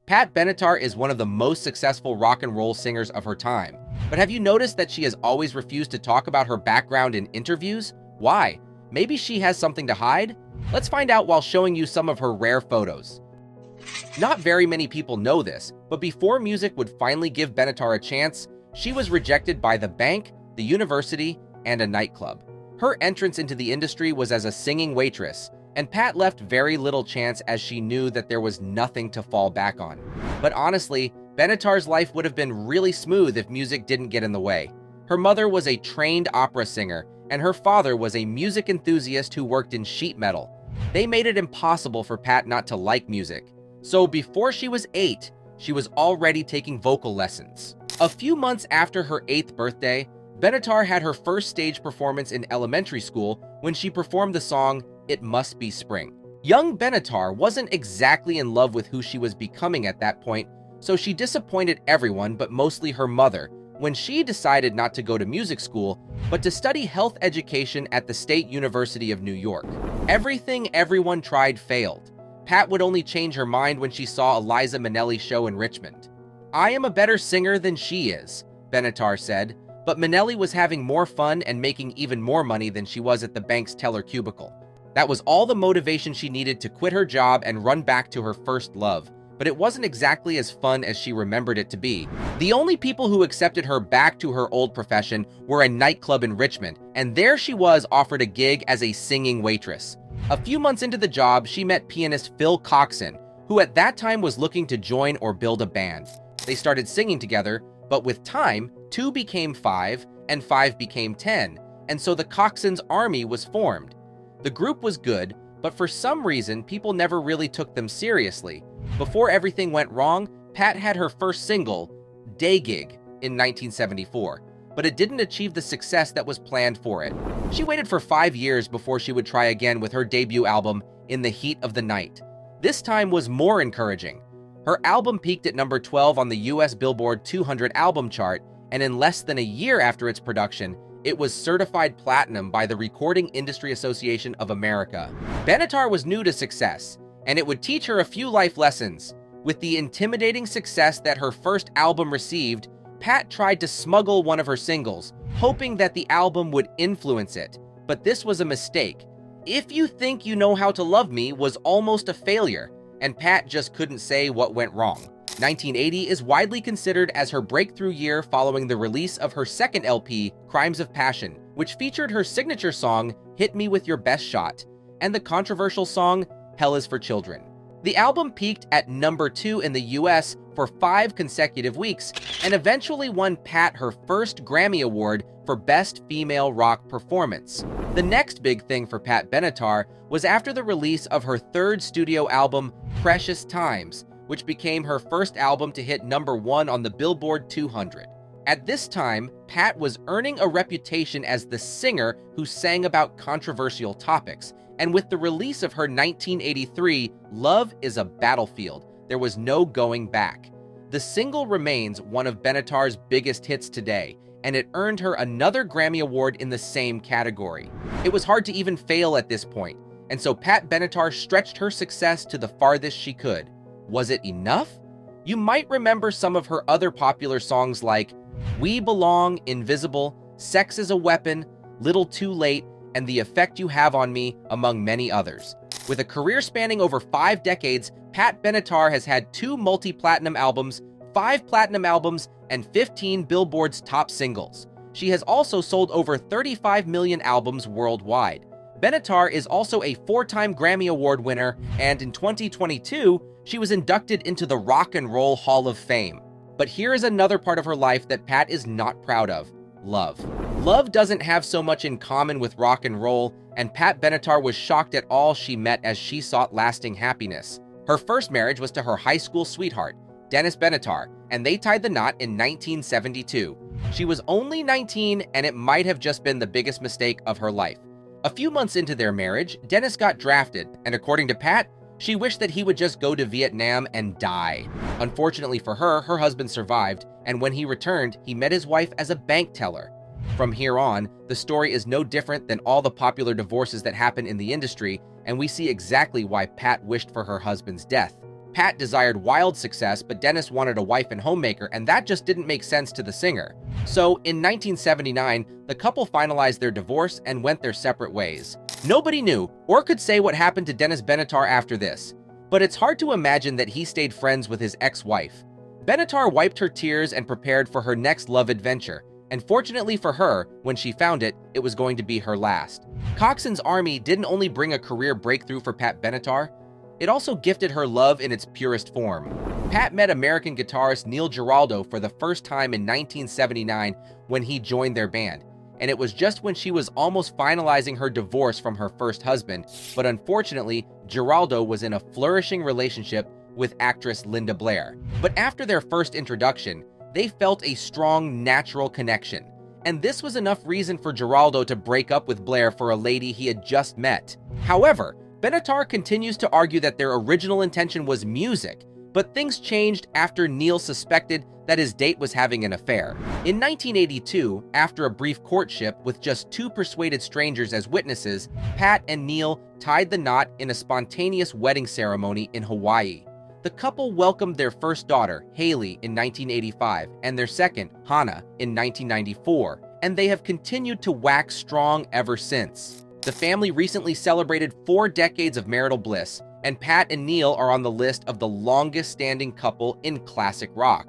Pat Benatar is one of the most successful rock and roll singers of her time. But have you noticed that she has always refused to talk about her background in interviews? Why? Maybe she has something to hide? Let's find out while showing you some of her rare photos. Not very many people know this, but before music would finally give Benatar a chance, she was rejected by the bank, the university, and a nightclub. Her entrance into the industry was as a singing waitress, and Pat left very little chance as she knew that there was nothing to fall back on. But honestly, Benatar's life would have been really smooth if music didn't get in the way. Her mother was a trained opera singer, and her father was a music enthusiast who worked in sheet metal. They made it impossible for Pat not to like music. So before she was 8, she was already taking vocal lessons. A few months after her 8th birthday, Benatar had her first stage performance in elementary school when she performed the song "It Must Be Spring." Young Benatar wasn't exactly in love with who she was becoming at that point, so she disappointed everyone but mostly her mother when she decided not to go to music school, but to study health education at the State University of New York. Everything everyone tried failed. Pat would only change her mind when she saw Eliza Minnelli's show in Richmond. "I am a better singer than she is," Benatar said, but Minnelli was having more fun and making even more money than she was at the bank's teller cubicle. That was all the motivation she needed to quit her job and run back to her first love, but it wasn't exactly as fun as she remembered it to be. The only people who accepted her back to her old profession were a nightclub in Richmond, and there she was offered a gig as a singing waitress. A few months into the job, she met pianist Phil Coxon, who at that time was looking to join or build a band. They started singing together, but with time, 2 became 5, and 5 became 10, and so the Coxon's Army was formed. The group was good, but for some reason, people never really took them seriously. Before everything went wrong, Pat had her first single, "Day Gig," in 1974, but it didn't achieve the success that was planned for it. She waited for 5 years before she would try again with her debut album, "In the Heat of the Night." This time was more encouraging. Her album peaked at number 12 on the US Billboard 200 album chart, and in less than a year after its production, it was certified platinum by the Recording Industry Association of America. Benatar was new to success, and it would teach her a few life lessons. With the intimidating success that her first album received, Pat tried to smuggle one of her singles, hoping that the album would influence it. But this was a mistake. "If You Think You Know How to Love Me" was almost a failure, and Pat just couldn't say what went wrong. 1980 is widely considered as her breakthrough year following the release of her second LP, Crimes of Passion, which featured her signature song, "Hit Me With Your Best Shot," and the controversial song, "Hell Is for Children." The album peaked at number 2 in the US for 5 consecutive weeks, and eventually won Pat her first Grammy Award for Best Female Rock Performance. The next big thing for Pat Benatar was after the release of her third studio album, Precious Times, which became her first album to hit number 1 on the Billboard 200. At this time, Pat was earning a reputation as the singer who sang about controversial topics, and with the release of her 1983 Love Is a Battlefield, there was no going back. The single remains one of Benatar's biggest hits today, and it earned her another Grammy Award in the same category. It was hard to even fail at this point, and so Pat Benatar stretched her success to the farthest she could. Was it enough? You might remember some of her other popular songs like "We Belong," "Invisible," "Sex is a Weapon," "Little Too Late," and "The Effect You Have on Me," among many others. With a career spanning over 5 decades, Pat Benatar has had 2 multi-platinum albums, 5 platinum albums, and 15 Billboard's top singles. She has also sold over 35 million albums worldwide. Benatar is also a 4-time Grammy Award winner, and in 2022, she was inducted into the Rock and Roll Hall of Fame. But here is another part of her life that Pat is not proud of: love. Love doesn't have so much in common with rock and roll, and Pat Benatar was shocked at all she met as she sought lasting happiness. Her first marriage was to her high school sweetheart, Dennis Benatar, and they tied the knot in 1972. She was only 19, and it might have just been the biggest mistake of her life. A few months into their marriage, Dennis got drafted, and according to Pat, she wished that he would just go to Vietnam and die. Unfortunately for her, her husband survived, and when he returned, he met his wife as a bank teller. From here on, the story is no different than all the popular divorces that happen in the industry, and we see exactly why Pat wished for her husband's death. Pat desired wild success, but Dennis wanted a wife and homemaker, and that just didn't make sense to the singer. So, in 1979, the couple finalized their divorce and went their separate ways. Nobody knew or could say what happened to Dennis Benatar after this, but it's hard to imagine that he stayed friends with his ex-wife. Benatar wiped her tears and prepared for her next love adventure, and fortunately for her, when she found it, it was going to be her last. Coxswain's Army didn't only bring a career breakthrough for Pat Benatar, it also gifted her love in its purest form. Pat met American guitarist Neil Giraldo for the first time in 1979 when he joined their band, and it was just when she was almost finalizing her divorce from her first husband, but unfortunately, Giraldo was in a flourishing relationship with actress Linda Blair. But after their first introduction, they felt a strong, natural connection, and this was enough reason for Giraldo to break up with Blair for a lady he had just met. However, Benatar continues to argue that their original intention was music, but things changed after Neil suspected that his date was having an affair. In 1982, after a brief courtship with just two persuaded strangers as witnesses, Pat and Neil tied the knot in a spontaneous wedding ceremony in Hawaii. The couple welcomed their first daughter, Haley, in 1985, and their second, Hannah, in 1994, and they have continued to wax strong ever since. The family recently celebrated 4 decades of marital bliss, and Pat and Neil are on the list of the longest-standing couple in classic rock.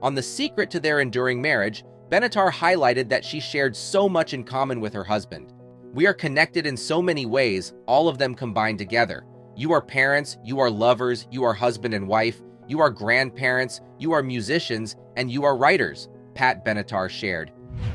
On the secret to their enduring marriage, Benatar highlighted that she shared so much in common with her husband. "We are connected in so many ways, all of them combined together. You are parents, you are lovers, you are husband and wife, you are grandparents, you are musicians, and you are writers," Pat Benatar shared.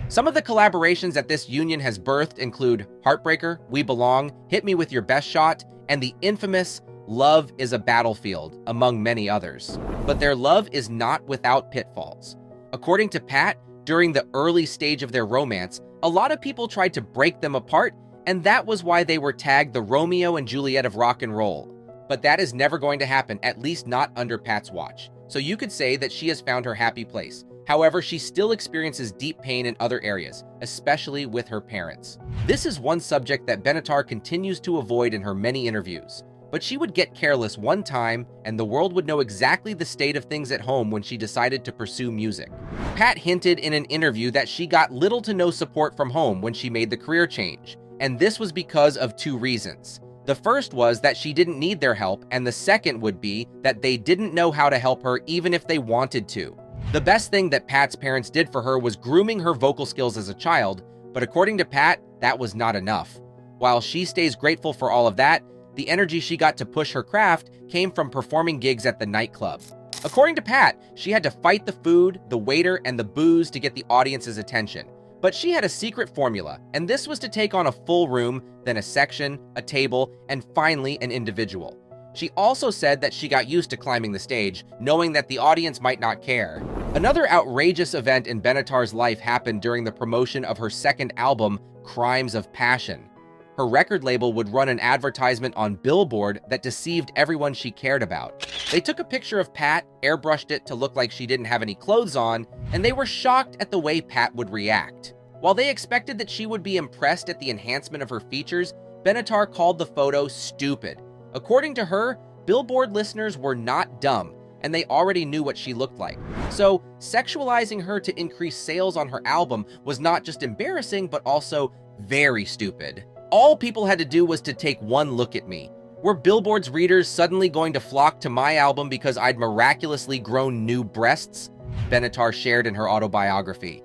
Some of the collaborations that this union has birthed include Heartbreaker, We Belong, Hit Me With Your Best Shot, and the infamous Love is a Battlefield, among many others. But their love is not without pitfalls. According to Pat, during the early stage of their romance, a lot of people tried to break them apart, and that was why they were tagged the Romeo and Juliet of rock and roll. But that is never going to happen, at least not under Pat's watch. So you could say that she has found her happy place. However, she still experiences deep pain in other areas, especially with her parents. This is one subject that Benatar continues to avoid in her many interviews. But she would get careless one time, and the world would know exactly the state of things at home when she decided to pursue music. Pat hinted in an interview that she got little to no support from home when she made the career change, and this was because of 2 reasons. The first was that she didn't need their help, and the second would be that they didn't know how to help her even if they wanted to. The best thing that Pat's parents did for her was grooming her vocal skills as a child, but according to Pat, that was not enough. While she stays grateful for all of that, the energy she got to push her craft came from performing gigs at the nightclub. According to Pat, she had to fight the food, the waiter, and the booze to get the audience's attention. But she had a secret formula, and this was to take on a full room, then a section, a table, and finally an individual. She also said that she got used to climbing the stage, knowing that the audience might not care. Another outrageous event in Benatar's life happened during the promotion of her second album, Crimes of Passion. Her record label would run an advertisement on Billboard that deceived everyone she cared about. They took a picture of Pat, airbrushed it to look like she didn't have any clothes on, and they were shocked at the way Pat would react. While they expected that she would be impressed at the enhancement of her features, Benatar called the photo stupid. According to her, Billboard listeners were not dumb, and they already knew what she looked like. So, sexualizing her to increase sales on her album was not just embarrassing, but also very stupid. All people had to do was to take one look at me. Were Billboard's readers suddenly going to flock to my album because I'd miraculously grown new breasts? Benatar shared in her autobiography.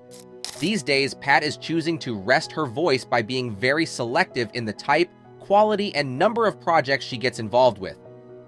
These days, Pat is choosing to rest her voice by being very selective in the type, quality, and number of projects she gets involved with.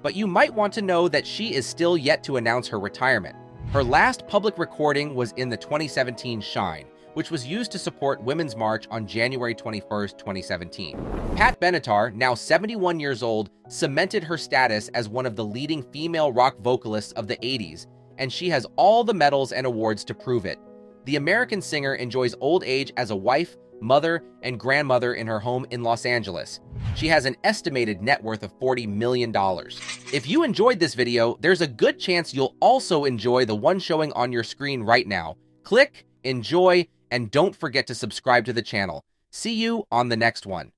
But you might want to know that she is still yet to announce her retirement. Her last public recording was in the 2017 Shine, which was used to support Women's March on January 21st, 2017. Pat Benatar, now 71 years old, cemented her status as one of the leading female rock vocalists of the 80s, and she has all the medals and awards to prove it. The American singer enjoys old age as a wife, mother, and grandmother in her home in Los Angeles. She has an estimated net worth of $40 million. If you enjoyed this video, there's a good chance you'll also enjoy the one showing on your screen right now. Click, enjoy, and don't forget to subscribe to the channel. See you on the next one.